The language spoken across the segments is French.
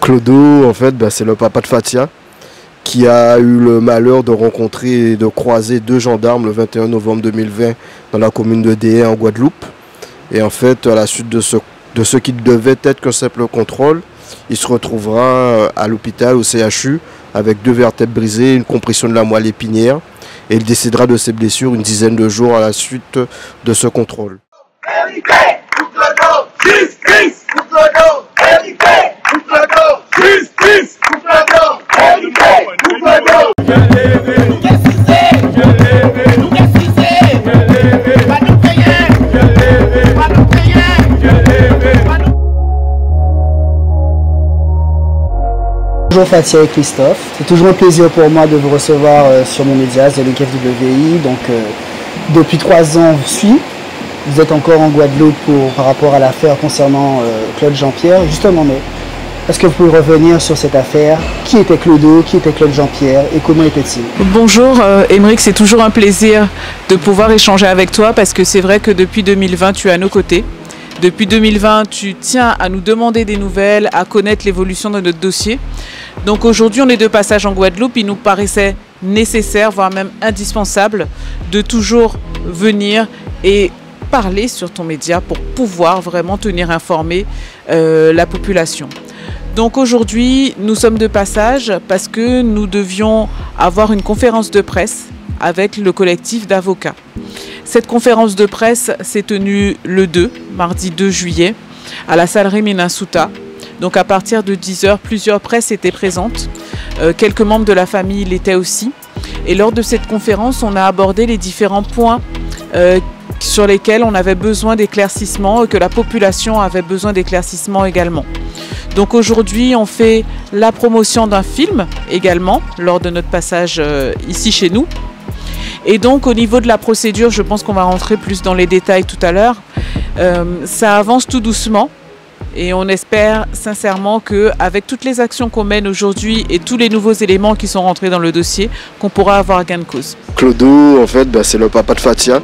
Clodo, en fait, c'est le papa de Fatia qui a eu le malheur de rencontrer et de croiser deux gendarmes le 21 novembre 2020 dans la commune de Déhé en Guadeloupe. Et en fait, à la suite de ce qui devait être qu'un simple contrôle, il se retrouvera à l'hôpital, au CHU, avec 2 vertèbres brisées, une compression de la moelle épinière. Et il décédera de ses blessures une dizaine de jours à la suite de ce contrôle. Bonjour Fatia et Christophe, c'est toujours un plaisir pour moi de vous recevoir sur mon médias de l'UQFWI. Donc depuis 3 ans, vous êtes encore en Guadeloupe par rapport à l'affaire concernant Claude Jean-Pierre. Justement, mais est-ce que vous pouvez revenir sur cette affaire? Qui était Clodo? Qui était Claude Jean-Pierre? Et comment était-il? Bonjour Émeric, c'est toujours un plaisir de pouvoir échanger avec toi parce que c'est vrai que depuis 2020, tu es à nos côtés. Depuis 2020, tu tiens à nous demander des nouvelles, à connaître l'évolution de notre dossier. Donc aujourd'hui, on est de passage en Guadeloupe. Il nous paraissait nécessaire, voire même indispensable, de toujours venir et parler sur ton média pour pouvoir vraiment tenir informée la population. Donc aujourd'hui, nous sommes de passage parce que nous devions avoir une conférence de presse avec le collectif d'avocats. Cette conférence de presse s'est tenue le mardi 2 juillet, à la salle Rémy Souta. Donc à partir de 10 h, plusieurs presses étaient présentes. Quelques membres de la famille l'étaient aussi. Et lors de cette conférence, on a abordé les différents points sur lesquels on avait besoin d'éclaircissement et que la population avait besoin d'éclaircissement également. Donc aujourd'hui, on fait la promotion d'un film également lors de notre passage ici chez nous. Et donc au niveau de la procédure, je pense qu'on va rentrer plus dans les détails tout à l'heure. Ça avance tout doucement et on espère sincèrement qu'avec toutes les actions qu'on mène aujourd'hui et tous les nouveaux éléments qui sont rentrés dans le dossier, qu'on pourra avoir gain de cause. Clodo, en fait, c'est le papa de Fatia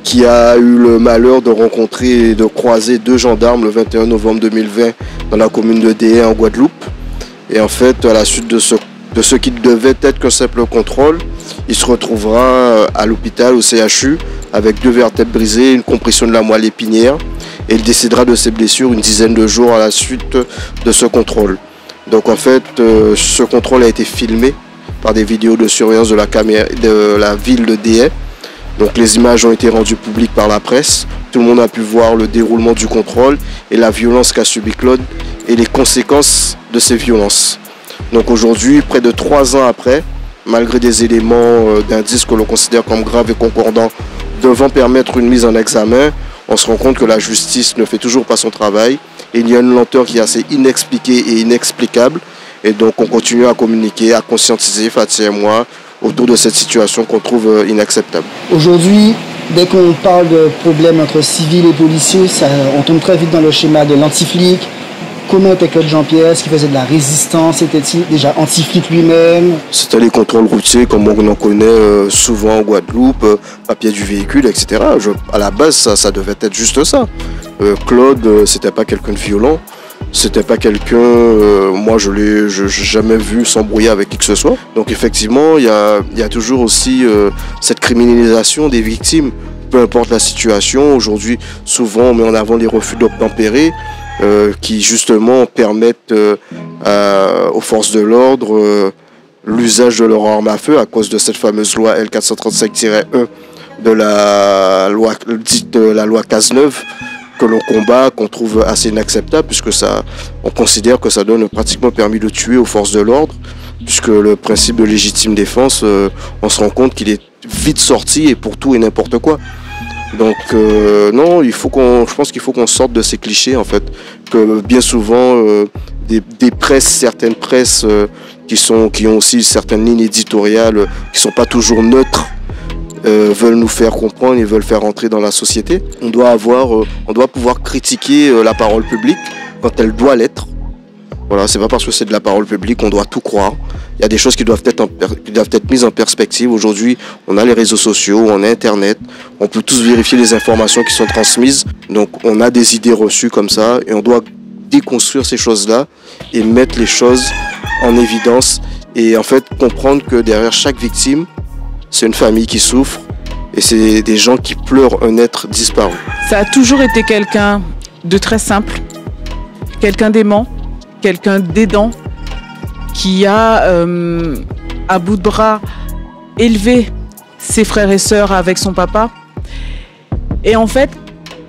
qui a eu le malheur de rencontrer et de croiser 2 gendarmes le 21 novembre 2020 dans la commune de Déhé en Guadeloupe. Et en fait, à la suite de ce qui devait être qu'un simple contrôle, il se retrouvera à l'hôpital, au CHU, avec 2 vertèbres brisées, une compression de la moelle épinière. Et il décédera de ses blessures une dizaine de jours à la suite de ce contrôle. Donc en fait, ce contrôle a été filmé par des vidéos de surveillance de la ville de Déhé. Donc les images ont été rendues publiques par la presse. Tout le monde a pu voir le déroulement du contrôle et la violence qu'a subi Claude et les conséquences de ces violences. Donc aujourd'hui, près de 3 ans après, malgré des éléments d'indices que l'on considère comme graves et concordants devant permettre une mise en examen, on se rend compte que la justice ne fait toujours pas son travail. Et il y a une lenteur qui est assez inexpliquée et inexplicable. Et donc on continue à communiquer, à conscientiser, Fatia et moi, autour de cette situation qu'on trouve inacceptable. Aujourd'hui, dès qu'on parle de problèmes entre civils et policiers, on tombe très vite dans le schéma de l'anti-flic. Comment était Claude Jean-Pierre? Est-ce qu'il faisait de la résistance? Était-il déjà anti-flic lui-même? C'était les contrôles routiers comme on en connaît souvent en Guadeloupe, papier du véhicule, etc. À la base, ça devait être juste ça. Claude, c'était pas quelqu'un de violent. C'était pas quelqu'un, moi je l'ai jamais vu s'embrouiller avec qui que ce soit. Donc effectivement, il y a toujours aussi cette criminalisation des victimes, peu importe la situation. Aujourd'hui, souvent on met en avant les refus d'obtempérer qui justement permettent aux forces de l'ordre l'usage de leur arme à feu à cause de cette fameuse loi L435-1 de la loi Cazeneuve, que l'on combat, qu'on trouve assez inacceptable, puisque on considère que ça donne pratiquement permis de tuer aux forces de l'ordre, puisque le principe de légitime défense, on se rend compte qu'il est vite sorti et pour tout et n'importe quoi. Donc non, je pense qu'il faut qu'on sorte de ces clichés en fait, que bien souvent certaines presses qui ont aussi certaines lignes éditoriales qui sont pas toujours neutres, veulent nous faire comprendre et veulent faire entrer dans la société. On doit pouvoir critiquer la parole publique quand elle doit l'être. Voilà, c'est pas parce que c'est de la parole publique qu'on doit tout croire. Il y a des choses qui doivent être mises en perspective. Aujourd'hui, on a les réseaux sociaux, on a Internet, on peut tous vérifier les informations qui sont transmises. Donc on a des idées reçues comme ça et on doit déconstruire ces choses-là et mettre les choses en évidence et en fait comprendre que derrière chaque victime, c'est une famille qui souffre et c'est des gens qui pleurent un être disparu. Ça a toujours été quelqu'un de très simple, quelqu'un d'aimant, quelqu'un d'aidant, qui a à bout de bras élevé ses frères et sœurs avec son papa. Et en fait,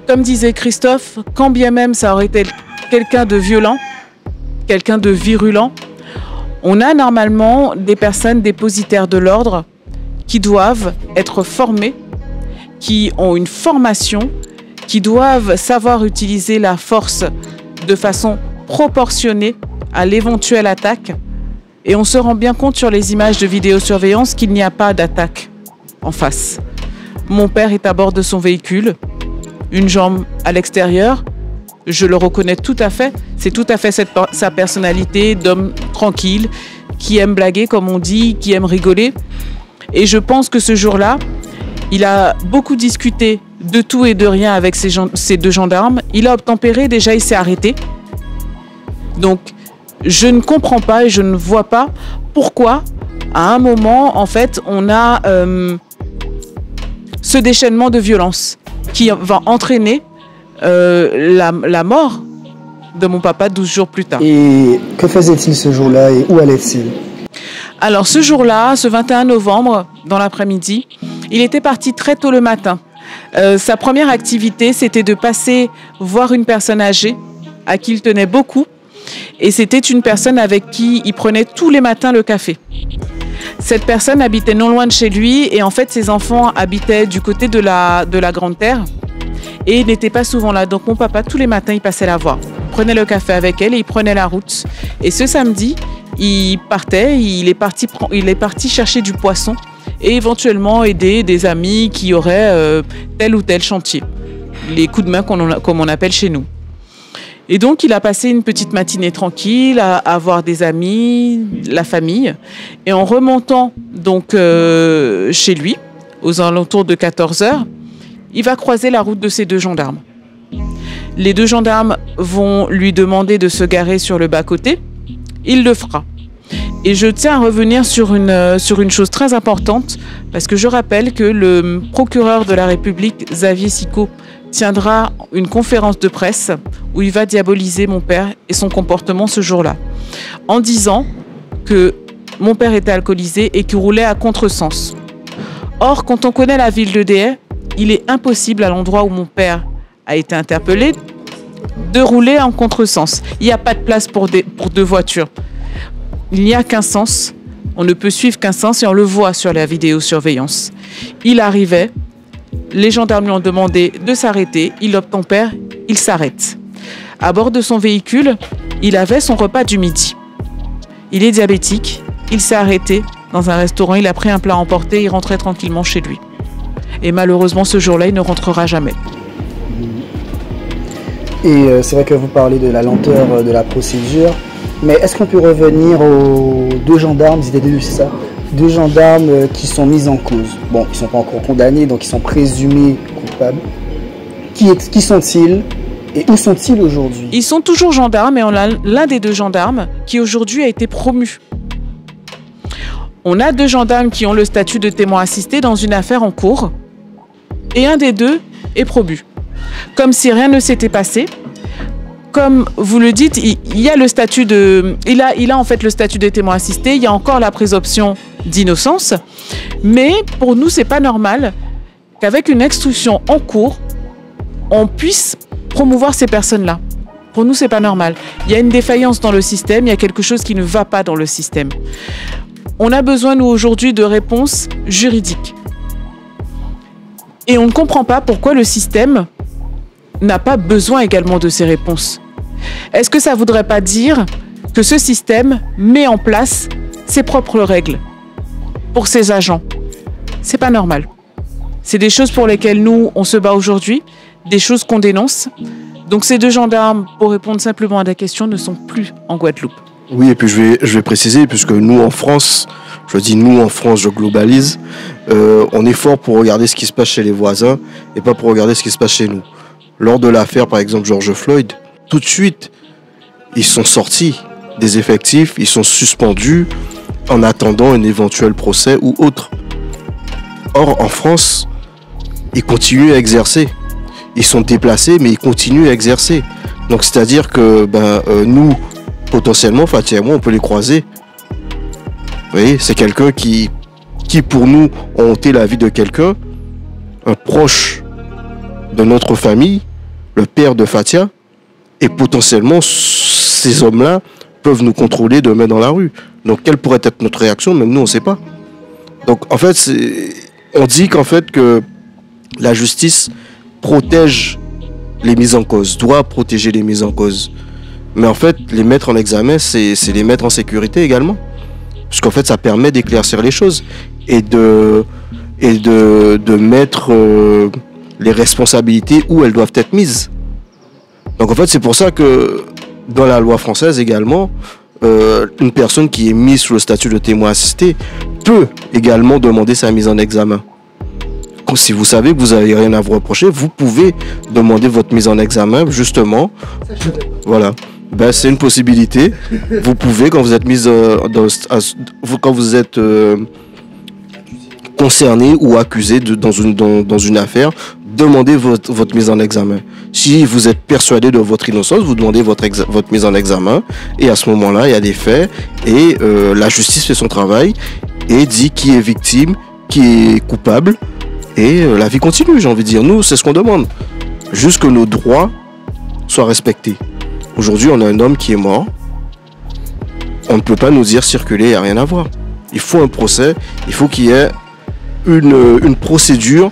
comme disait Christophe, quand bien même ça aurait été quelqu'un de violent, quelqu'un de virulent, on a normalement des personnes dépositaires de l'ordre qui doivent être formées, qui ont une formation, qui doivent savoir utiliser la force de façon proportionnée à l'éventuelle attaque. Et on se rend bien compte sur les images de vidéosurveillance qu'il n'y a pas d'attaque en face. Mon père est à bord de son véhicule, une jambe à l'extérieur. Je le reconnais tout à fait. C'est tout à fait sa personnalité d'homme tranquille, qui aime blaguer, comme on dit, qui aime rigoler. Et je pense que ce jour-là, il a beaucoup discuté de tout et de rien avec ces deux gendarmes. Il a obtempéré, déjà il s'est arrêté. Donc, je ne comprends pas et je ne vois pas pourquoi, à un moment, en fait, on a ce déchaînement de violence qui va entraîner la mort de mon papa 12 jours plus tard. Et que faisait-il ce jour-là et où allait-il? Alors, ce jour-là, ce 21 novembre, dans l'après-midi, il était parti très tôt le matin. Sa première activité, c'était de passer voir une personne âgée à qui il tenait beaucoup. Et c'était une personne avec qui il prenait tous les matins le café. Cette personne habitait non loin de chez lui et en fait ses enfants habitaient du côté de la Grande Terre et il n'était pas souvent là. Donc mon papa, tous les matins, il passait la voir. Il prenait le café avec elle et il prenait la route. Et ce samedi, il partait, il est parti chercher du poisson et éventuellement aider des amis qui auraient tel ou tel chantier. Les coups de main comme on appelle chez nous. Et donc, il a passé une petite matinée tranquille à voir des amis, la famille. Et en remontant donc chez lui, aux alentours de 14 h, il va croiser la route de ces deux gendarmes. Les deux gendarmes vont lui demander de se garer sur le bas-côté. Il le fera. Et je tiens à revenir sur une chose très importante, parce que je rappelle que le procureur de la République, Xavier Sicot, tiendra une conférence de presse où il va diaboliser mon père et son comportement ce jour-là, en disant que mon père était alcoolisé et qu'il roulait à contresens. Or, quand on connaît la ville de Deshaies, il est impossible à l'endroit où mon père a été interpellé de rouler en contresens. Il n'y a pas de place pour deux voitures. Il n'y a qu'un sens. On ne peut suivre qu'un sens et on le voit sur la vidéosurveillance. Il arrivait. Les gendarmes lui ont demandé de s'arrêter. Il obtempère, il s'arrête. À bord de son véhicule, il avait son repas du midi. Il est diabétique, il s'est arrêté dans un restaurant, il a pris un plat à emporter, il rentrait tranquillement chez lui. Et malheureusement, ce jour-là, il ne rentrera jamais. Et c'est vrai que vous parlez de la lenteur de la procédure, mais est-ce qu'on peut revenir aux deux gendarmes, ils étaient deux, c'est ça? Deux gendarmes qui sont mis en cause. Bon, ils ne sont pas encore condamnés, donc ils sont présumés coupables. Qui sont-ils et où sont-ils aujourd'hui? Ils sont toujours gendarmes et on a l'un des deux gendarmes qui aujourd'hui a été promu. On a deux gendarmes qui ont le statut de témoin assisté dans une affaire en cours et un des deux est promu. Comme si rien ne s'était passé. Comme vous le dites, il y a le statut de, il a en fait le statut de témoin assisté. Il y a encore la présomption d'innocence, mais pour nous c'est pas normal qu'avec une instruction en cours, on puisse promouvoir ces personnes-là. Pour nous c'est pas normal. Il y a une défaillance dans le système. Il y a quelque chose qui ne va pas dans le système. On a besoin nous aujourd'hui de réponses juridiques, et on ne comprend pas pourquoi le système n'a pas besoin également de ces réponses. Est-ce que ça ne voudrait pas dire que ce système met en place ses propres règles pour ses agents? C'est pas normal. C'est des choses pour lesquelles nous, on se bat aujourd'hui, des choses qu'on dénonce. Donc ces deux gendarmes, pour répondre simplement à la question, ne sont plus en Guadeloupe. Oui, et puis je vais préciser, puisque nous en France, je dis nous en France, je globalise, on est fort pour regarder ce qui se passe chez les voisins et pas pour regarder ce qui se passe chez nous. Lors de l'affaire, par exemple, George Floyd, tout de suite, ils sont sortis des effectifs, ils sont suspendus en attendant un éventuel procès ou autre. Or, en France, ils continuent à exercer. Ils sont déplacés, mais ils continuent à exercer. Donc, c'est-à-dire que nous, potentiellement, Fatia et moi, on peut les croiser. Vous voyez, c'est quelqu'un qui pour nous, ont ôté la vie de quelqu'un, un proche de notre famille, le père de Fatia, et potentiellement, ces hommes-là peuvent nous contrôler demain dans la rue. Donc, quelle pourrait être notre réaction? Même nous, on ne sait pas. Donc, en fait, on dit qu'en fait, que la justice protège les mises en cause, doit protéger les mises en cause. Mais en fait, les mettre en examen, c'est les mettre en sécurité également. Parce qu'en fait, ça permet d'éclaircir les choses et de mettre les responsabilités où elles doivent être mises. Donc en fait, c'est pour ça que dans la loi française également, une personne qui est mise sous le statut de témoin assisté peut également demander sa mise en examen. Si vous savez que vous n'avez rien à vous reprocher, vous pouvez demander votre mise en examen, justement. Voilà. C'est une possibilité. Vous pouvez, quand vous êtes quand vous êtes concerné ou accusé dans une affaire, demandez votre mise en examen. Si vous êtes persuadé de votre innocence, vous demandez votre mise en examen. Et à ce moment-là, il y a des faits et la justice fait son travail et dit qui est victime, qui est coupable. Et la vie continue, j'ai envie de dire. Nous, c'est ce qu'on demande. Juste que nos droits soient respectés. Aujourd'hui, on a un homme qui est mort. On ne peut pas nous dire circuler, il n'y a rien à voir. Il faut un procès, il faut qu'il y ait une procédure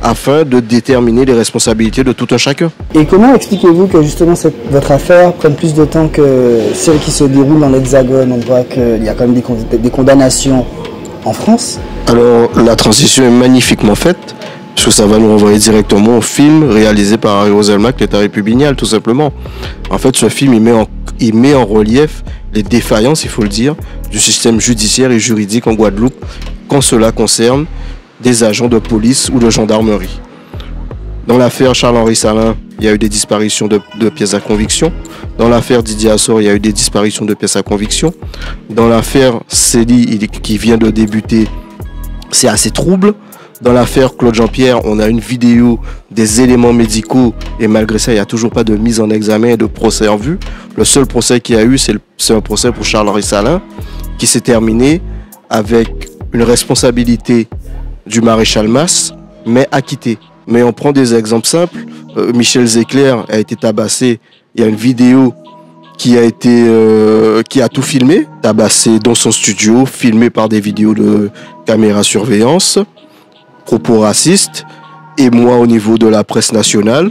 afin de déterminer les responsabilités de tout un chacun. Et comment expliquez-vous que justement votre affaire prenne plus de temps que celle qui se déroule dans l'Hexagone? On voit qu'il y a quand même des condamnations en France. Alors, la transition est magnifiquement faite, parce que ça va nous renvoyer directement au film réalisé par Harry Roselmack, l'État républicain, tout simplement. En fait, ce film, il met en relief les défaillances, il faut le dire, du système judiciaire et juridique en Guadeloupe, quand cela concerne des agents de police ou de gendarmerie. Dans l'affaire Charles-Henri Salin, il y a eu des disparitions de pièces à conviction. Dans l'affaire Didier Assor, il y a eu des disparitions de pièces à conviction. Dans l'affaire Célie, qui vient de débuter, c'est assez trouble. Dans l'affaire Claude Jean-Pierre, on a une vidéo des éléments médicaux et malgré ça, il n'y a toujours pas de mise en examen et de procès en vue. Le seul procès qu'il y a eu, c'est un procès pour Charles-Henri Salin qui s'est terminé avec une responsabilité du maréchal Masse, mais acquitté. Mais on prend des exemples simples. Michel Zecler a été tabassé. Il y a une vidéo qui a tout filmé, tabassé dans son studio, filmé par des vidéos de caméra surveillance, propos racistes, et moi au niveau de la presse nationale.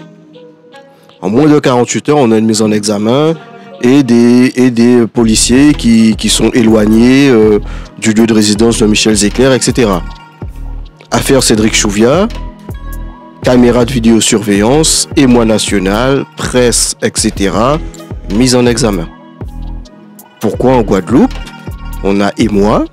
En moins de 48 heures, on a une mise en examen et des policiers qui sont éloignés du lieu de résidence de Michel Zecler, etc. Affaire Cédric Chouviat, caméra de vidéosurveillance, émoi national, presse, etc. Mise en examen. Pourquoi en Guadeloupe, on a émoi,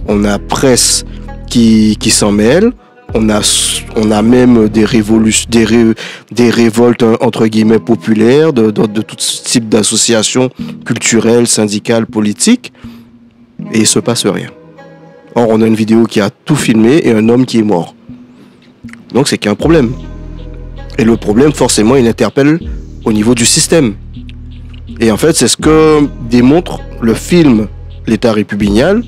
on a presse qui s'en mêle, on a même des révoltes entre guillemets populaires de tout type d'associations culturelles, syndicales, politiques, et il ne se passe rien. Or, on a une vidéo qui a tout filmé et un homme qui est mort. Donc, c'est qu'il y a un problème. Et le problème, forcément, il interpelle au niveau du système. Et en fait, c'est ce que démontre le film L'État républicain,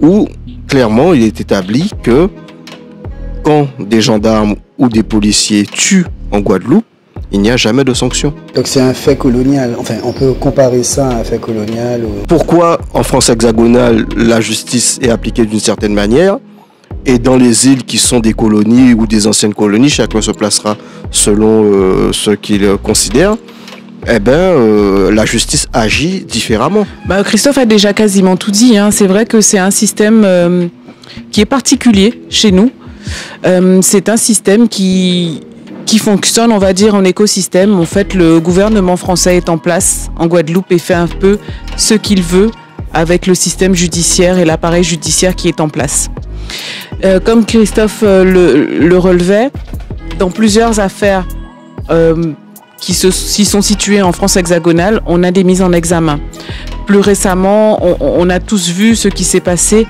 où clairement, il est établi que quand des gendarmes ou des policiers tuent en Guadeloupe, il n'y a jamais de sanction. Donc c'est un fait colonial. Enfin, on peut comparer ça à un fait colonial. Pourquoi en France hexagonale, la justice est appliquée d'une certaine manière et dans les îles qui sont des colonies ou des anciennes colonies, chacun se placera selon ce qu'il considère. La justice agit différemment. Christophe a déjà quasiment tout dit. C'est vrai que c'est un système qui est particulier chez nous. C'est un système qui fonctionne, on va dire, en écosystème. En fait, le gouvernement français est en place en Guadeloupe et fait un peu ce qu'il veut avec le système judiciaire et l'appareil judiciaire qui est en place. Comme Christophe le relevait, dans plusieurs affaires qui sont situés en France hexagonale, on a des mises en examen. Plus récemment, on a tous vu ce qui s'est passé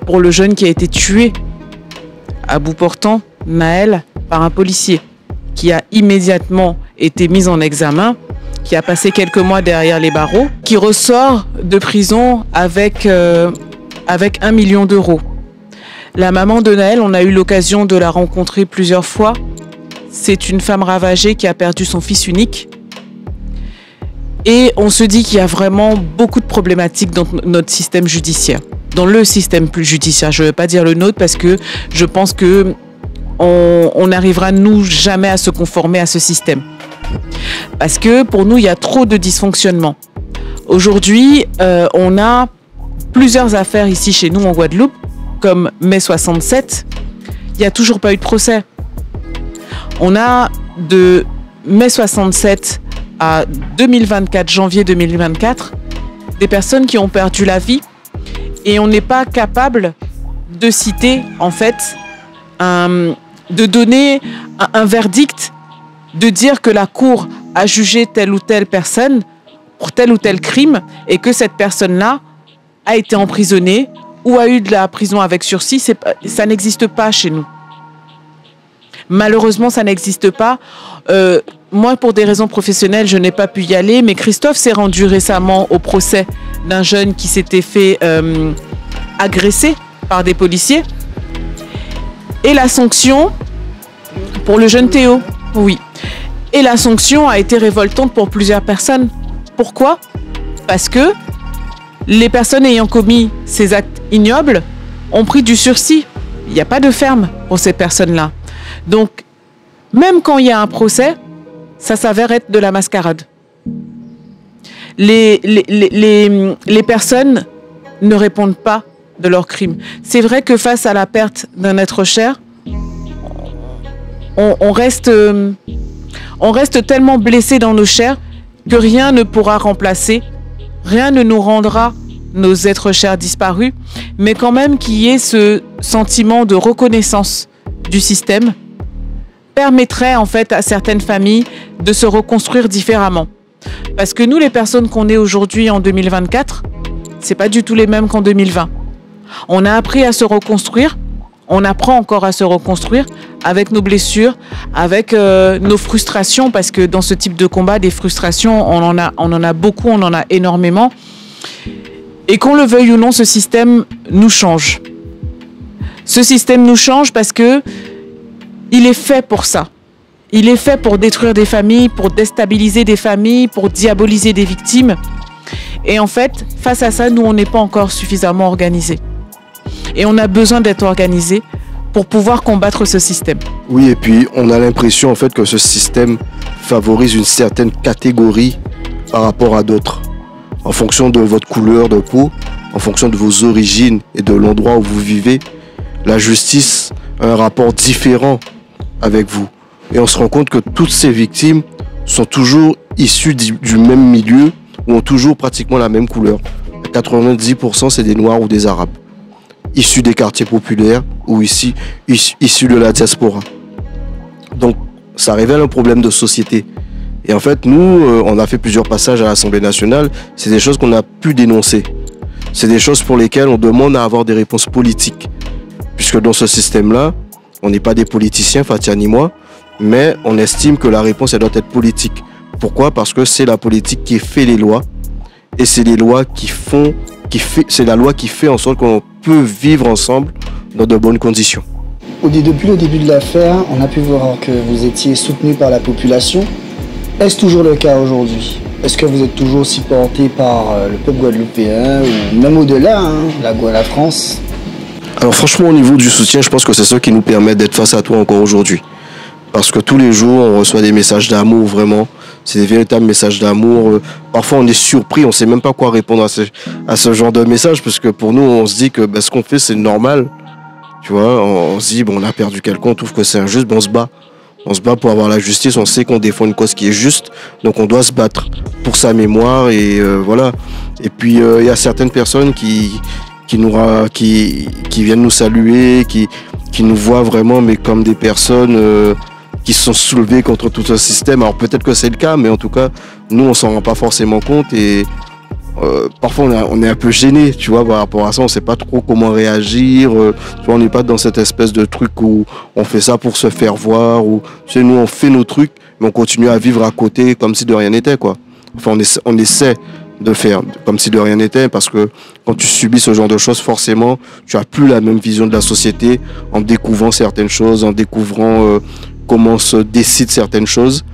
pour le jeune qui a été tué à bout portant, Naël, par un policier, qui a immédiatement été mis en examen, qui a passé quelques mois derrière les barreaux, qui ressort de prison avec 1 million d'euros. La maman de Naël, on a eu l'occasion de la rencontrer plusieurs fois. C'est une femme ravagée qui a perdu son fils unique. Et on se dit qu'il y a vraiment beaucoup de problématiques dans notre système judiciaire. Dans le système plus judiciaire, je ne veux pas dire le nôtre parce que je pense que on n'arrivera nous jamais à se conformer à ce système. Parce que pour nous, il y a trop de dysfonctionnements. Aujourd'hui, on a plusieurs affaires ici chez nous en Guadeloupe, comme mai 67, il n'y a toujours pas eu de procès. On a de mai 67 à 2024, janvier 2024, des personnes qui ont perdu la vie et on n'est pas capable de citer, en fait, de donner un verdict, de dire que la cour a jugé telle ou telle personne pour tel ou tel crime et que cette personne-là a été emprisonnée ou a eu de la prison avec sursis. Ça n'existe pas chez nous. Malheureusement, ça n'existe pas. Moi, pour des raisons professionnelles, je n'ai pas pu y aller, mais Christophe s'est rendu récemment au procès d'un jeune qui s'était fait agresser par des policiers. Et la sanction, pour le jeune Théo, oui. Et la sanction a été révoltante pour plusieurs personnes. Pourquoi ? Parce que les personnes ayant commis ces actes ignobles ont pris du sursis. Il n'y a pas de ferme pour ces personnes-là. Donc, même quand il y a un procès, ça s'avère être de la mascarade. Les personnes ne répondent pas de leurs crimes. C'est vrai que face à la perte d'un être cher, on reste tellement blessé dans nos chairs que rien ne pourra remplacer, rien ne nous rendra nos êtres chers disparus, mais quand même qu'il y ait ce sentiment de reconnaissance du système permettrait en fait à certaines familles de se reconstruire différemment. Parce que nous, les personnes qu'on est aujourd'hui en 2024, c'est pas du tout les mêmes qu'en 2020. On a appris à se reconstruire, on apprend encore à se reconstruire avec nos blessures, avec nos frustrations, parce que dans ce type de combat, des frustrations, on en a beaucoup, on en a énormément. Et qu'on le veuille ou non, ce système nous change. Ce système nous change parce que il est fait pour ça. Il est fait pour détruire des familles, pour déstabiliser des familles, pour diaboliser des victimes. Et en fait, face à ça, nous, on n'est pas encore suffisamment organisés. Et on a besoin d'être organisés pour pouvoir combattre ce système. Oui, et puis on a l'impression en fait que ce système favorise une certaine catégorie par rapport à d'autres. En fonction de votre couleur de peau, en fonction de vos origines et de l'endroit où vous vivez, la justice a un rapport différent avec vous. Et on se rend compte que toutes ces victimes sont toujours issues du même milieu ou ont toujours pratiquement la même couleur. 90% c'est des Noirs ou des Arabes, issus des quartiers populaires ou issus de la diaspora. Donc ça révèle un problème de société. Et en fait, nous, on a fait plusieurs passages à l'Assemblée nationale. C'est des choses qu'on a pu dénoncer. C'est des choses pour lesquelles on demande à avoir des réponses politiques. Puisque dans ce système-là, on n'est pas des politiciens, Fatia ni moi, mais on estime que la réponse, elle doit être politique. Pourquoi ? Parce que c'est la politique qui fait les lois. Et c'est les lois c'est la loi qui fait en sorte qu'on peut vivre ensemble dans de bonnes conditions. Depuis le début de l'affaire, on a pu voir que vous étiez soutenu par la population. Est-ce toujours le cas aujourd'hui ? Est-ce que vous êtes toujours aussi porté par le peuple guadeloupéen ou même au-delà, la France ? Alors franchement, au niveau du soutien, je pense que c'est ce qui nous permet d'être face à toi encore aujourd'hui. Parce que tous les jours, on reçoit des messages d'amour, vraiment. C'est des véritables messages d'amour. Parfois, on est surpris, on ne sait même pas quoi répondre à ce genre de message, parce que pour nous, on se dit que ce qu'on fait, c'est normal. Tu vois, on se dit, on a perdu quelqu'un, on trouve que c'est injuste, on se bat. On se bat pour avoir la justice, on sait qu'on défend une cause qui est juste, donc on doit se battre pour sa mémoire, et voilà. Et puis, il y a certaines personnes qui viennent nous saluer, qui nous voient vraiment, mais comme des personnes qui se sont soulevés contre tout ce système. Alors peut-être que c'est le cas, mais en tout cas, nous, on s'en rend pas forcément compte et parfois on est un peu gêné, tu vois, par rapport à ça. On sait pas trop comment réagir. Tu vois, on n'est pas dans cette espèce de truc où on fait ça pour se faire voir. Ou tu sais, nous, on fait nos trucs, mais on continue à vivre à côté comme si de rien n'était, quoi. Enfin, on essaie de faire comme si de rien n'était, parce que quand tu subis ce genre de choses, forcément, tu as plus la même vision de la société en découvrant certaines choses, en découvrant comment se décident certaines choses.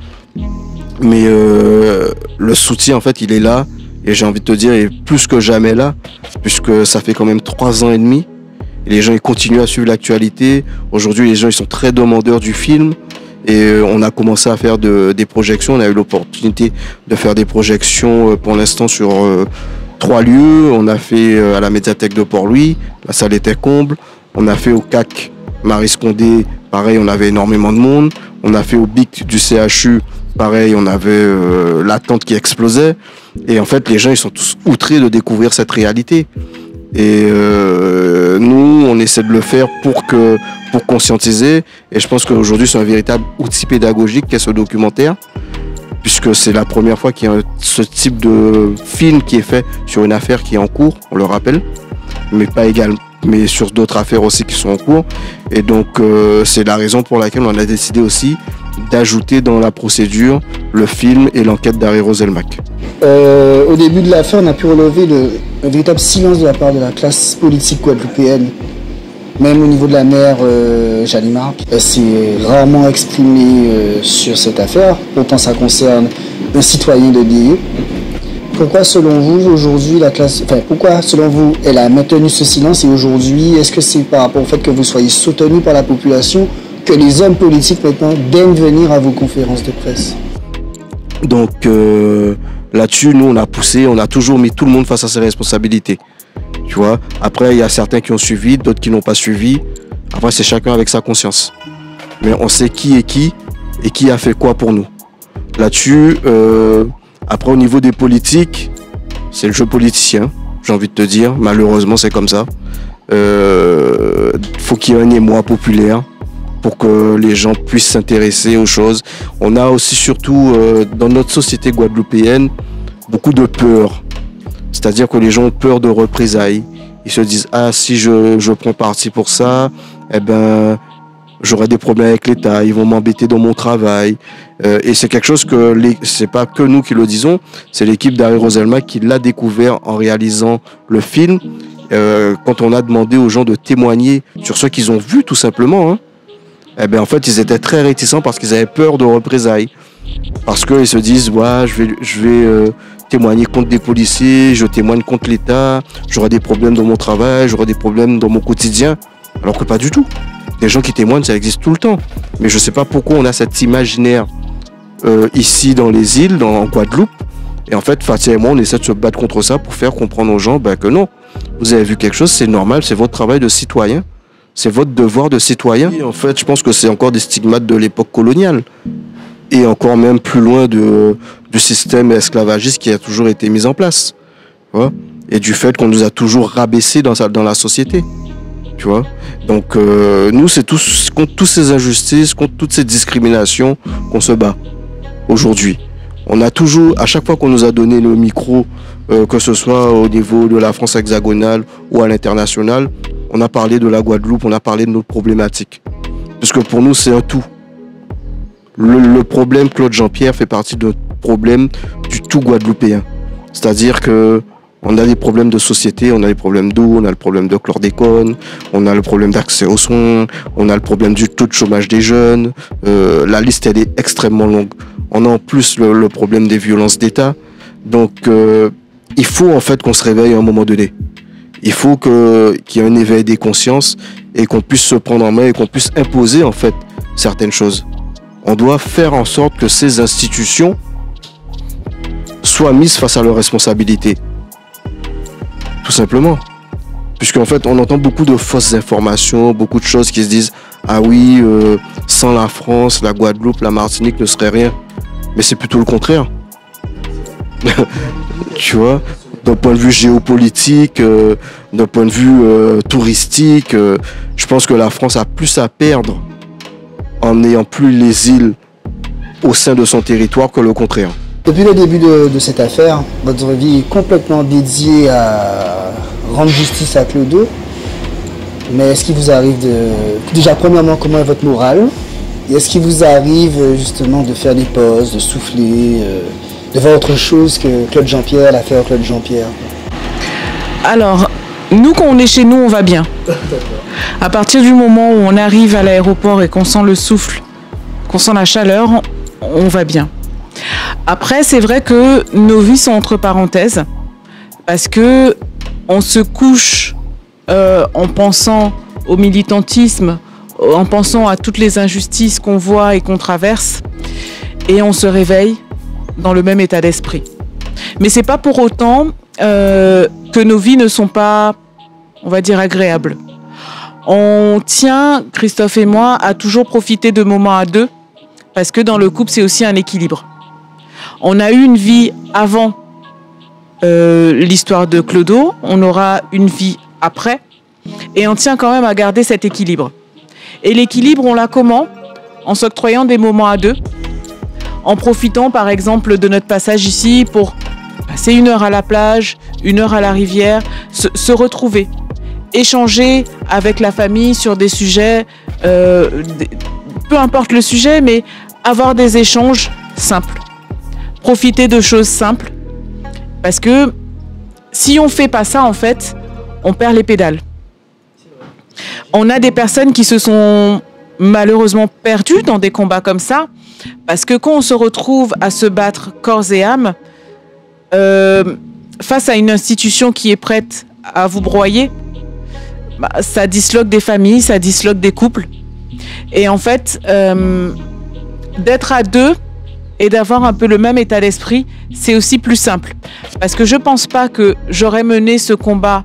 Mais le soutien, en fait, il est là, et j'ai envie de te dire, il est plus que jamais là, puisque ça fait quand même 3 ans et demi, et les gens ils continuent à suivre l'actualité. Aujourd'hui, les gens ils sont très demandeurs du film. Et on a commencé à faire des projections. On a eu l'opportunité de faire des projections pour l'instant sur 3 lieux. On a fait à la médiathèque de Port-Louis, la salle était comble. On a fait au CAC Marie Condé, pareil, on avait énormément de monde. On a fait au BIC du CHU, pareil, on avait l'attente qui explosait. Et en fait, les gens ils sont tous outrés de découvrir cette réalité. Et nous, on essaie de le faire pour conscientiser. Et je pense qu'aujourd'hui, c'est un véritable outil pédagogique qu'est ce documentaire, puisque c'est la première fois qu'il y a ce type de film qui est fait sur une affaire qui est en cours, on le rappelle, mais sur d'autres affaires aussi qui sont en cours. Et donc, c'est la raison pour laquelle on a décidé aussi d'ajouter dans la procédure le film et l'enquête d'Harry Roselmack. Au début de l'affaire, on a pu relever un véritable silence de la part de la classe politique guadeloupéenne. Même au niveau de la maire Jalimar, elle s'est rarement exprimée sur cette affaire. Pourtant, ça concerne un citoyen de l'île. Pourquoi, selon vous, aujourd'hui, pourquoi, selon vous, elle a maintenu ce silence, et aujourd'hui, est-ce que c'est par rapport au fait que vous soyez soutenu par la population que les hommes politiques maintenant daignent venir à vos conférences de presse? Donc là-dessus, nous, on a poussé, on a toujours mis tout le monde face à ses responsabilités. Tu vois, après, il y a certains qui ont suivi, d'autres qui n'ont pas suivi. Après, c'est chacun avec sa conscience. Mais on sait qui est qui et qui a fait quoi pour nous. Là-dessus, après, au niveau des politiques, c'est le jeu politicien, j'ai envie de te dire. Malheureusement, c'est comme ça. Faut qu'il y ait un émoi populaire pour que les gens puissent s'intéresser aux choses. On a aussi, surtout, dans notre société guadeloupéenne, beaucoup de peur. C'est-à-dire que les gens ont peur de représailles. Ils se disent, ah, si je prends parti pour ça, eh ben, j'aurai des problèmes avec l'État, ils vont m'embêter dans mon travail. Et c'est quelque chose que c'est pas que nous qui le disons, c'est l'équipe d'Harry Roselmack qui l'a découvert en réalisant le film. Quand on a demandé aux gens de témoigner sur ce qu'ils ont vu, tout simplement, hein, eh ben, en fait, ils étaient très réticents parce qu'ils avaient peur de représailles. Parce qu'ils se disent, ouais, je vais témoigner contre des policiers, je témoigne contre l'État, j'aurai des problèmes dans mon travail, j'aurai des problèmes dans mon quotidien. Alors que pas du tout. Les gens qui témoignent, ça existe tout le temps. Mais je ne sais pas pourquoi on a cet imaginaire ici dans les îles, en Guadeloupe. Et en fait, Fatia et moi, on essaie de se battre contre ça pour faire comprendre aux gens que non. Vous avez vu quelque chose, c'est normal, c'est votre travail de citoyen. C'est votre devoir de citoyen. Et en fait, je pense que c'est encore des stigmates de l'époque coloniale. Et encore même plus loin du système esclavagiste qui a toujours été mis en place. Tu vois, et du fait qu'on nous a toujours rabaissés dans la société. Tu vois, donc nous, c'est contre toutes ces injustices, contre toutes ces discriminations qu'on se bat aujourd'hui. On a toujours, à chaque fois qu'on nous a donné le micro, que ce soit au niveau de la France hexagonale ou à l'international, on a parlé de la Guadeloupe, on a parlé de nos problématiques. Parce que pour nous, c'est un tout. Le problème Claude Jean-Pierre fait partie de notre problème du tout guadeloupéen. C'est-à-dire que on a des problèmes de société, on a des problèmes d'eau, on a le problème de chlordécone, on a le problème d'accès aux soins, on a le problème du taux de chômage des jeunes. La liste, elle est extrêmement longue. On a en plus le problème des violences d'État. Donc, il faut en fait qu'on se réveille à un moment donné. Il faut qu'il y ait un éveil des consciences et qu'on puisse se prendre en main et qu'on puisse imposer en fait certaines choses. On doit faire en sorte que ces institutions soient mises face à leurs responsabilités. Tout simplement. Puisqu'en fait, on entend beaucoup de fausses informations, beaucoup de choses qui se disent « Ah oui, sans la France, la Guadeloupe, la Martinique ne serait rien. » Mais c'est plutôt le contraire. Tu vois, d'un point de vue géopolitique, d'un point de vue touristique, je pense que la France a plus à perdre en n'ayant plus les îles au sein de son territoire que le contraire. Depuis le début de cette affaire, votre vie est complètement dédiée à rendre justice à Clodo. Mais est-ce qu'il vous arrive de... Déjà, premièrement, comment est votre morale? Et est-ce qu'il vous arrive justement de faire des pauses, de souffler, de voir autre chose que Claude Jean-Pierre, l'affaire Claude Jean-Pierre? Alors, nous, quand on est chez nous, on va bien. À partir du moment où on arrive à l'aéroport et qu'on sent le souffle, qu'on sent la chaleur, on va bien. Après, c'est vrai que nos vies sont entre parenthèses parce que on se couche en pensant au militantisme, en pensant à toutes les injustices qu'on voit et qu'on traverse, et on se réveille dans le même état d'esprit. Mais c'est pas pour autant que nos vies ne sont pas, on va dire, agréables. On tient, Christophe et moi, à toujours profiter de moments à deux, parce que dans le couple, c'est aussi un équilibre. On a eu une vie avant l'histoire de Clodo, on aura une vie après, et on tient quand même à garder cet équilibre. Et l'équilibre, on l'a comment? En s'octroyant des moments à deux, en profitant par exemple de notre passage ici pour passer 1 heure à la plage, 1 heure à la rivière, se retrouver, échanger avec la famille sur des sujets, peu importe le sujet, mais avoir des échanges simples. Profiter de choses simples, parce que si on ne fait pas ça, en fait, on perd les pédales. On a des personnes qui se sont malheureusement perdues dans des combats comme ça, parce que quand on se retrouve à se battre corps et âme, face à une institution qui est prête à vous broyer, ça disloque des familles, ça disloque des couples. Et en fait, d'être à deux et d'avoir un peu le même état d'esprit, c'est aussi plus simple. Parce que je ne pense pas que j'aurais mené ce combat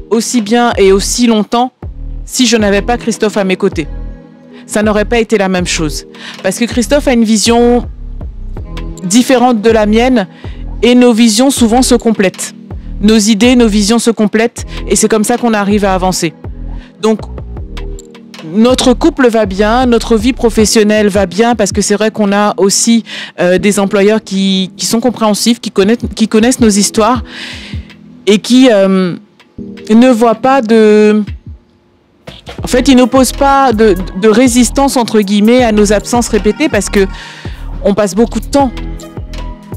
aussi bien et aussi longtemps si je n'avais pas Christophe à mes côtés. Ça n'aurait pas été la même chose. Parce que Christophe a une vision différente de la mienne et nos visions souvent se complètent. Nos idées, nos visions se complètent et c'est comme ça qu'on arrive à avancer. Donc, notre couple va bien, notre vie professionnelle va bien parce que c'est vrai qu'on a aussi des employeurs qui sont compréhensifs, qui connaissent nos histoires et qui ne voient pas de... En fait, ils n'opposent pas de résistance, entre guillemets, à nos absences répétées parce que on passe beaucoup de temps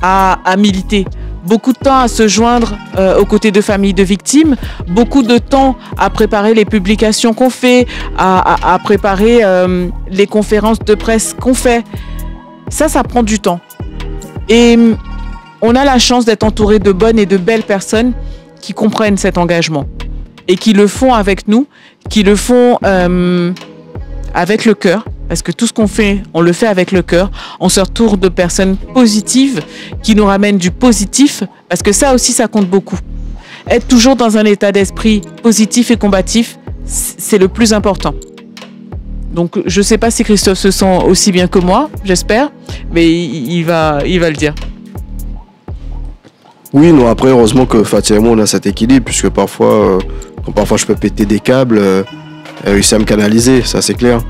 à militer, beaucoup de temps à se joindre aux côtés de familles de victimes, beaucoup de temps à préparer les publications qu'on fait, à préparer les conférences de presse qu'on fait. Ça prend du temps. Et on a la chance d'être entouré de bonnes et de belles personnes qui comprennent cet engagement et qui le font avec nous, qui le font avec le cœur, parce que tout ce qu'on fait, on le fait avec le cœur. On se entoure de personnes positives qui nous ramènent du positif, parce que ça aussi, ça compte beaucoup. Être toujours dans un état d'esprit positif et combatif, c'est le plus important. Donc, je ne sais pas si Christophe se sent aussi bien que moi, j'espère, mais il va le dire. Oui, non, après, heureusement que Fatia et moi, on a cet équilibre, puisque parfois, quand parfois je peux péter des câbles, elle réussit à me canaliser, ça c'est clair.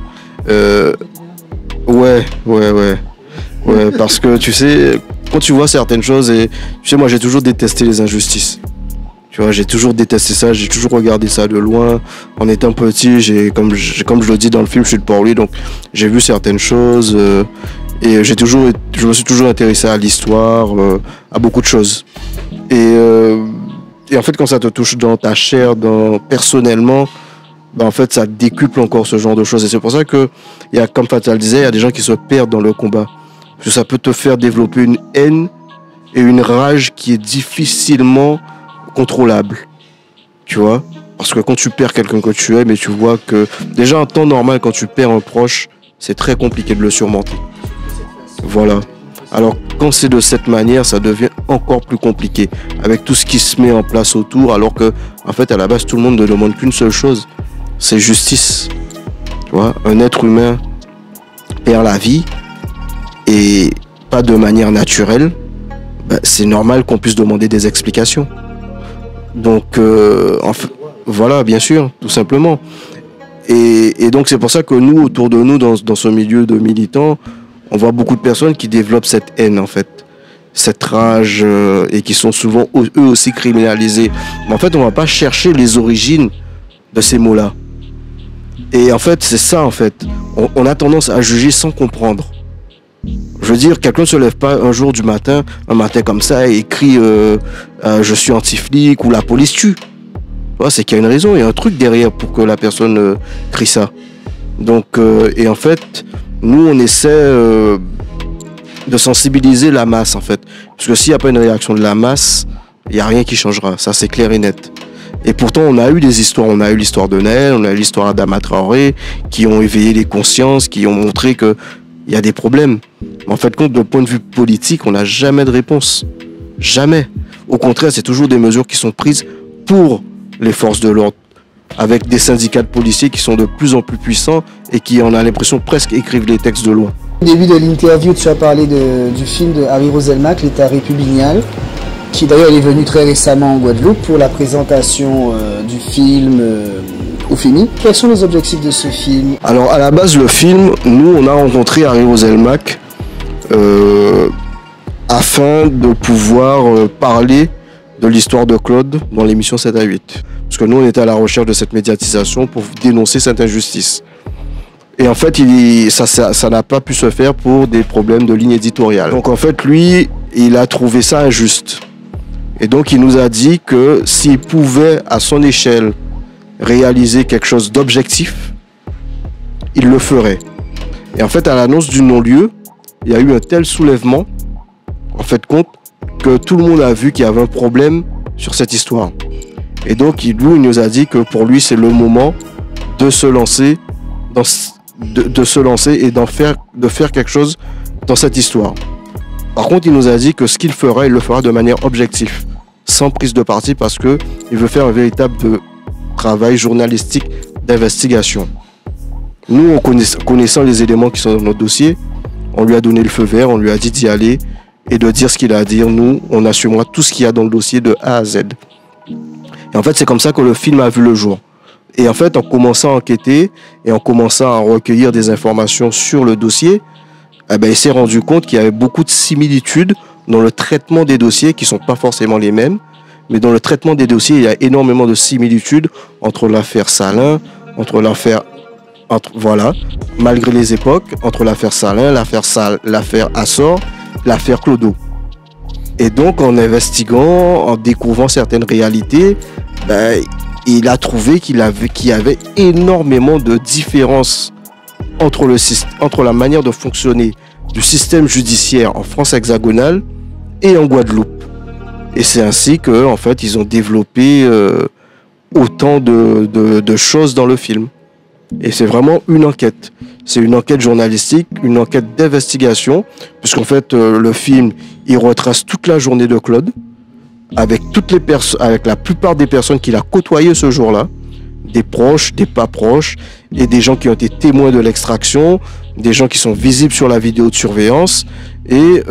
Ouais, parce que tu sais, quand tu vois certaines choses, et tu sais, moi j'ai toujours détesté les injustices. Tu vois, j'ai toujours détesté ça, j'ai toujours regardé ça de loin. En étant petit, comme je le dis dans le film, je suis de Port-Louis, donc j'ai vu certaines choses et je me suis toujours intéressé à l'histoire, à beaucoup de choses. Et en fait, quand ça te touche dans ta chair, personnellement, en fait, ça décuple encore ce genre de choses. Et c'est pour ça que, comme Fatal disait, il y a des gens qui se perdent dans le combat. Parce que ça peut te faire développer une haine et une rage qui est difficilement contrôlable. Tu vois? Parce que quand tu perds quelqu'un que tu aimes et tu vois que, déjà en temps normal, quand tu perds un proche, c'est très compliqué de le surmonter. Voilà. Alors, quand c'est de cette manière, ça devient encore plus compliqué. Avec tout ce qui se met en place autour, alors que, en fait, à la base, tout le monde ne demande qu'une seule chose. C'est justice. Tu vois, un être humain perd la vie et pas de manière naturelle. C'est normal qu'on puisse demander des explications. Donc, voilà, bien sûr, tout simplement. Et donc c'est pour ça que nous, autour de nous, dans ce milieu de militants, on voit beaucoup de personnes qui développent cette haine en fait, cette rage, et qui sont souvent eux aussi criminalisés. Mais en fait, on ne va pas chercher les origines de ces mots-là. Et en fait, c'est ça en fait. On a tendance à juger sans comprendre. Je veux dire, quelqu'un ne se lève pas un jour du matin, un matin comme ça, et crie je suis anti-flic ou la police tue. C'est qu'il y a une raison, il y a un truc derrière pour que la personne crie ça. Donc, et en fait, nous on essaie de sensibiliser la masse en fait. Parce que s'il n'y a pas une réaction de la masse, il n'y a rien qui changera, ça c'est clair et net. Et pourtant on a eu des histoires, on a eu l'histoire de Nel, on a eu l'histoire d'Adama Traoré, qui ont éveillé les consciences, qui ont montré qu'il y a des problèmes. Mais en fait, compte, d'un point de vue politique, on n'a jamais de réponse. Jamais. Au contraire, c'est toujours des mesures qui sont prises pour les forces de l'ordre, avec des syndicats de policiers qui sont de plus en plus puissants et qui, on a l'impression, presque écrivent les textes de loi. Au début de l'interview, tu as parlé du film de Harry Roselmack, L'État républicain, qui d'ailleurs est venu très récemment en Guadeloupe pour la présentation du film au FEMI. Quels sont les objectifs de ce film? Alors à la base, le film, nous on a rencontré Harry Roselmack afin de pouvoir parler de l'histoire de Claude dans l'émission 7 à 8. Parce que nous on était à la recherche de cette médiatisation pour dénoncer cette injustice. Et en fait, ça n'a pas pu se faire pour des problèmes de ligne éditoriale. Donc en fait, lui, il a trouvé ça injuste. Et donc il nous a dit que s'il pouvait, à son échelle, réaliser quelque chose d'objectif, il le ferait. Et en fait, à l'annonce du non-lieu, il y a eu un tel soulèvement, en fait, compte, que tout le monde a vu qu'il y avait un problème sur cette histoire. Et donc, il nous a dit que pour lui, c'est le moment de se lancer, et de faire quelque chose dans cette histoire. Par contre, il nous a dit que ce qu'il fera, il le fera de manière objective, sans prise de parti, parce qu'il veut faire un véritable travail journalistique d'investigation. Nous, connaissant les éléments qui sont dans notre dossier, on lui a donné le feu vert, on lui a dit d'y aller et de dire ce qu'il a à dire. Nous, on assumera tout ce qu'il y a dans le dossier de A à Z. Et en fait, c'est comme ça que le film a vu le jour. Et en fait, en commençant à enquêter et en commençant à recueillir des informations sur le dossier, il s'est rendu compte qu'il y avait beaucoup de similitudes dans le traitement des dossiers qui ne sont pas forcément les mêmes. Mais dans le traitement des dossiers, il y a énormément de similitudes entre l'affaire Salin, malgré les époques, entre l'affaire Salin, l'affaire Assor, l'affaire Clodo. Et donc, en investiguant, en découvrant certaines réalités, il a trouvé qu'il y avait énormément de différences entre la manière de fonctionner du système judiciaire en France hexagonale et en Guadeloupe. Et c'est ainsi qu'en fait, ils ont développé autant de choses dans le film. Et c'est vraiment une enquête. C'est une enquête journalistique, une enquête d'investigation, puisqu'en fait, le film, il retrace toute la journée de Claude, avec la plupart des personnes qu'il a côtoyées ce jour-là, des proches, des pas proches, et des gens qui ont été témoins de l'extraction, des gens qui sont visibles sur la vidéo de surveillance, et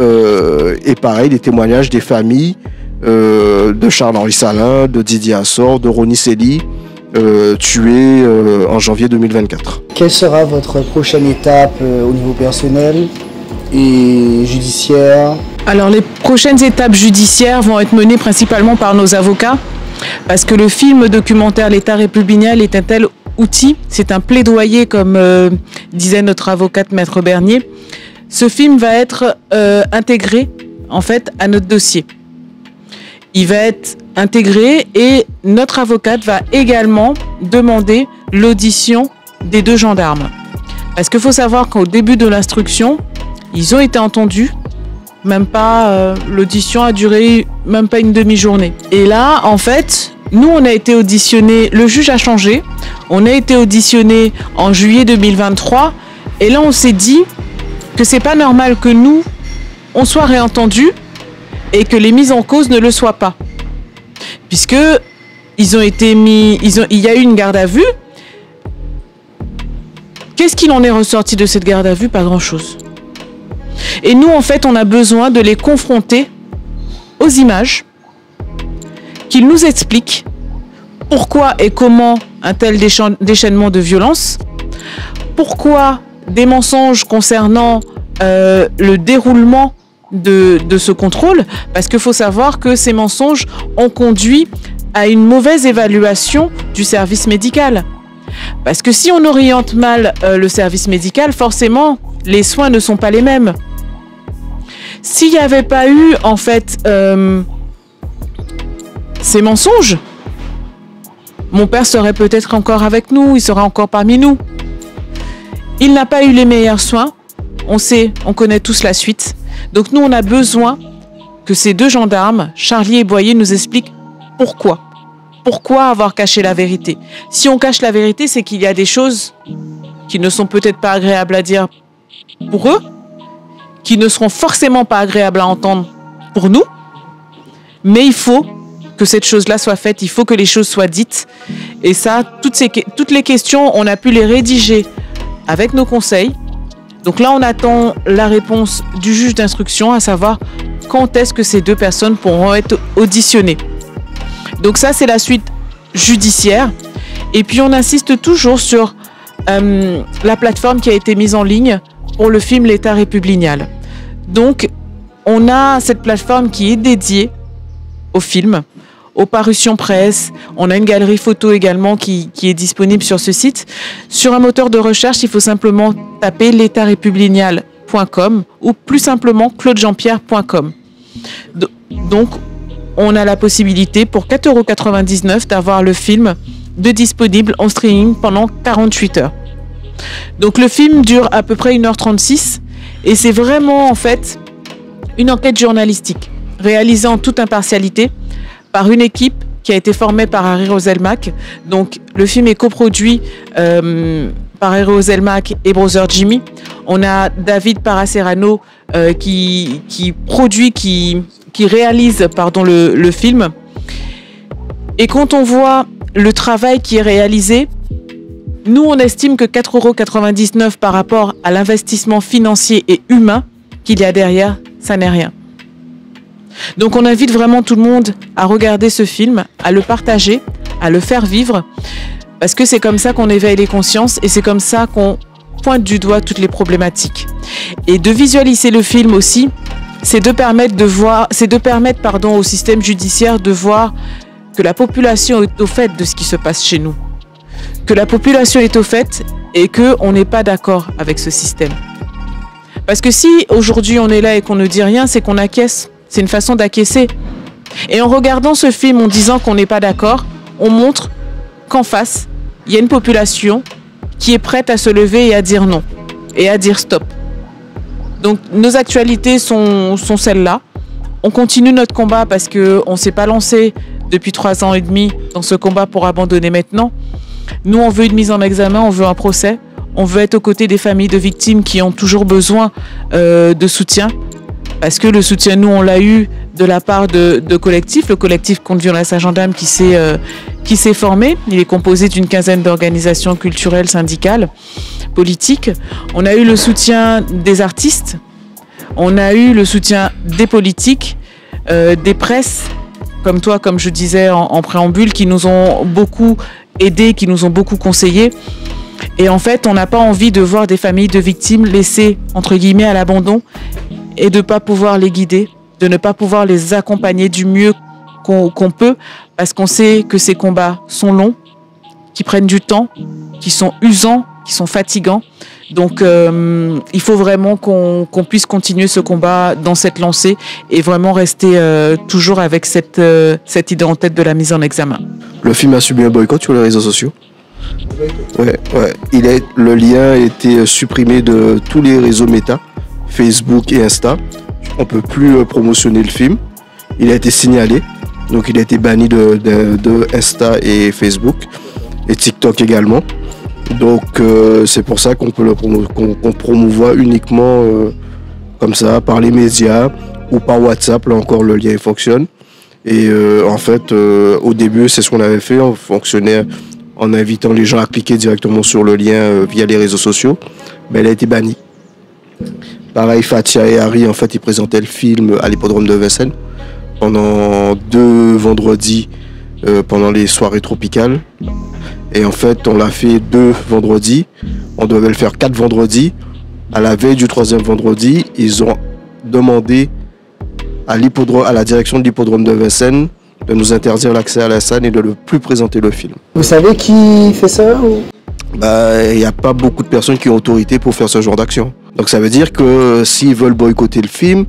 pareil, des témoignages des familles, de Charles-Henri Salin, de Didier Assor, de Ronnie Sely, tué en janvier 2024. Quelle sera votre prochaine étape au niveau personnel et judiciaire? Alors les prochaines étapes judiciaires vont être menées principalement par nos avocats, parce que le film documentaire L'État républicain est un tel outil, c'est un plaidoyer comme disait notre avocate Maître Bernier. Ce film va être intégré en fait à notre dossier. Il va être intégré et notre avocate va également demander l'audition des deux gendarmes. Parce qu'il faut savoir qu'au début de l'instruction, ils ont été entendus, même pas, l'audition a duré même pas une demi-journée. Et là, en fait, nous on a été auditionnés, le juge a changé, on a été auditionnés en juillet 2023 et là on s'est dit que c'est pas normal que nous, on soit réentendus et que les mises en cause ne le soient pas. Puisque ils ont été mis, il y a eu une garde à vue. Qu'est-ce qu'il en est ressorti de cette garde à vue? Pas grand-chose. Et nous, en fait, on a besoin de les confronter aux images, qu'ils nous expliquent Pourquoi et comment un tel déchaînement de violence? Pourquoi des mensonges concernant le déroulement de ce contrôle? Parce qu'il faut savoir que ces mensonges ont conduit à une mauvaise évaluation du service médical. Parce que si on oriente mal le service médical, forcément, les soins ne sont pas les mêmes. S'il n'y avait pas eu, en fait, ces mensonges, mon père serait peut-être encore avec nous, il serait encore parmi nous. Il n'a pas eu les meilleurs soins. On sait, on connaît tous la suite. Donc nous, on a besoin que ces deux gendarmes, Charlier et Boyer, nous expliquent pourquoi. Pourquoi avoir caché la vérité? Si on cache la vérité, c'est qu'il y a des choses qui ne sont peut-être pas agréables à dire pour eux, qui ne seront forcément pas agréables à entendre pour nous, mais il faut que cette chose-là soit faite, il faut que les choses soient dites. Et ça, toutes les questions, on a pu les rédiger avec nos conseils. Donc là, on attend la réponse du juge d'instruction, à savoir quand est-ce que ces deux personnes pourront être auditionnées. Donc ça, c'est la suite judiciaire. Et puis, on insiste toujours sur la plateforme qui a été mise en ligne pour le film L'État républicain. Donc, on a cette plateforme qui est dédiée au film, aux parutions presse. On a une galerie photo également qui est disponible sur ce site. Sur un moteur de recherche, il faut simplement taper l'étatrépublicain.com ou plus simplement claudejeanpierre.com. Donc, on a la possibilité pour 4,99 € d'avoir le film de disponible en streaming pendant 48 heures. Donc le film dure à peu près 1h36 et c'est vraiment en fait une enquête journalistique réalisée en toute impartialité par une équipe qui a été formée par Harry Roselmack. Donc le film est coproduit par Harry Roselmack et Brother Jimmy. On a David Paracerano qui réalise le film. Et quand on voit le travail qui est réalisé, nous on estime que 4,99 € par rapport à l'investissement financier et humain qu'il y a derrière, ça n'est rien. Donc on invite vraiment tout le monde à regarder ce film, à le partager, à le faire vivre, parce que c'est comme ça qu'on éveille les consciences et c'est comme ça qu'on pointe du doigt toutes les problématiques. Et de visualiser le film aussi, c'est de permettre au système judiciaire de voir que la population est au fait de ce qui se passe chez nous, que la population est au fait et qu'on n'est pas d'accord avec ce système. Parce que si aujourd'hui on est là et qu'on ne dit rien, c'est qu'on acquiesce. C'est une façon d'acquiescer. Et en regardant ce film, en disant qu'on n'est pas d'accord, on montre qu'en face, il y a une population qui est prête à se lever et à dire non, et à dire stop. Donc nos actualités sont celles-là. On continue notre combat parce qu'on ne s'est pas lancé depuis 3 ans et demi dans ce combat pour abandonner maintenant. Nous, on veut une mise en examen, on veut un procès. On veut être aux côtés des familles de victimes qui ont toujours besoin de soutien. Parce que le soutien, nous, on l'a eu de la part de collectifs. Le collectif contre violence à gendarme qui s'est formé. Il est composé d'une 15aine d'organisations culturelles, syndicales, politiques. On a eu le soutien des artistes. On a eu le soutien des politiques, des presses, comme toi, comme je disais en préambule, qui nous ont beaucoup aidés, qui nous ont beaucoup conseillés. Et en fait, on n'a pas envie de voir des familles de victimes laissées, entre guillemets, à l'abandon et de ne pas pouvoir les guider, de ne pas pouvoir les accompagner du mieux qu'on peut, parce qu'on sait que ces combats sont longs, qui prennent du temps, qui sont usants, qui sont fatigants. Donc, il faut vraiment qu'on puisse continuer ce combat dans cette lancée et vraiment rester toujours avec cette idée en tête de la mise en examen. Le film a subi un boycott sur les réseaux sociaux. Ouais. Le lien a été supprimé de tous les réseaux méta, Facebook et Insta. On ne peut plus promotionner le film. Il a été signalé, donc il a été banni de Insta et Facebook et TikTok également. Donc c'est pour ça qu'on peut qu'on promouvoit uniquement comme ça par les médias ou par WhatsApp. Là encore, le lien fonctionne. Et en fait, au début, c'est ce qu'on avait fait. On fonctionnait en invitant les gens à cliquer directement sur le lien via les réseaux sociaux. Mais elle a été bannie. Pareil, Fatia et Harry, en fait, ils présentaient le film à l'hippodrome de Vincennes pendant 2 vendredis pendant les soirées tropicales. Et en fait, on l'a fait 2 vendredis. On devait le faire 4 vendredis. À la veille du 3e vendredi, ils ont demandé à la direction de l'hippodrome de Vincennes de nous interdire l'accès à la salle et de ne plus présenter le film. Vous savez qui fait ça ou... Il n'y a pas beaucoup de personnes qui ont autorité pour faire ce genre d'action. Donc ça veut dire que s'ils veulent boycotter le film,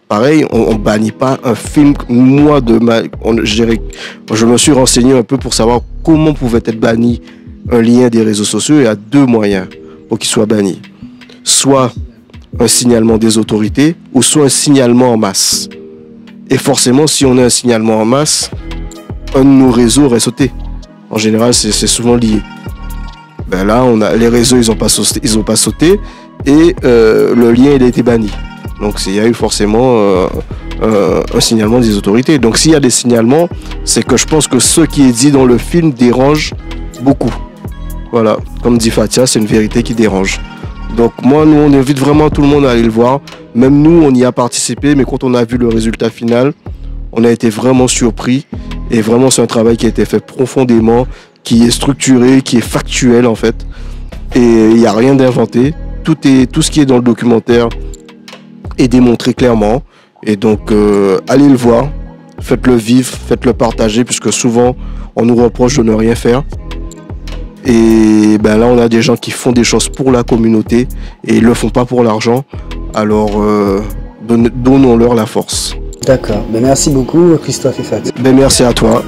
pareil, on ne bannit pas un film. Moi, je me suis renseigné un peu pour savoir comment pouvait être banni un lien des réseaux sociaux. Il y a 2 moyens pour qu'il soit banni. Soit un signalement des autorités ou soit un signalement en masse. Et forcément, si on a un signalement en masse, un de nos réseaux aurait sauté. En général, c'est souvent lié. Là, les réseaux, ils ont pas sauté et le lien, il a été banni. Donc, il y a eu forcément un signalement des autorités. Donc, s'il y a des signalements, c'est que je pense que ce qui est dit dans le film dérange beaucoup. Voilà, comme dit Fatia, c'est une vérité qui dérange. Donc, nous, on invite vraiment tout le monde à aller le voir. Même nous, on y a participé, mais quand on a vu le résultat final, on a été vraiment surpris. Et vraiment, c'est un travail qui a été fait profondément, qui est structuré, qui est factuel en fait. Et il n'y a rien d'inventé. Tout ce qui est dans le documentaire est démontré clairement. Et donc, allez le voir, faites-le vivre, faites-le partager, puisque souvent, on nous reproche de ne rien faire. Et là, on a des gens qui font des choses pour la communauté et ils ne le font pas pour l'argent. Alors, donnons-leur la force. D'accord. Merci beaucoup, Christophe et Fatia. Merci à toi.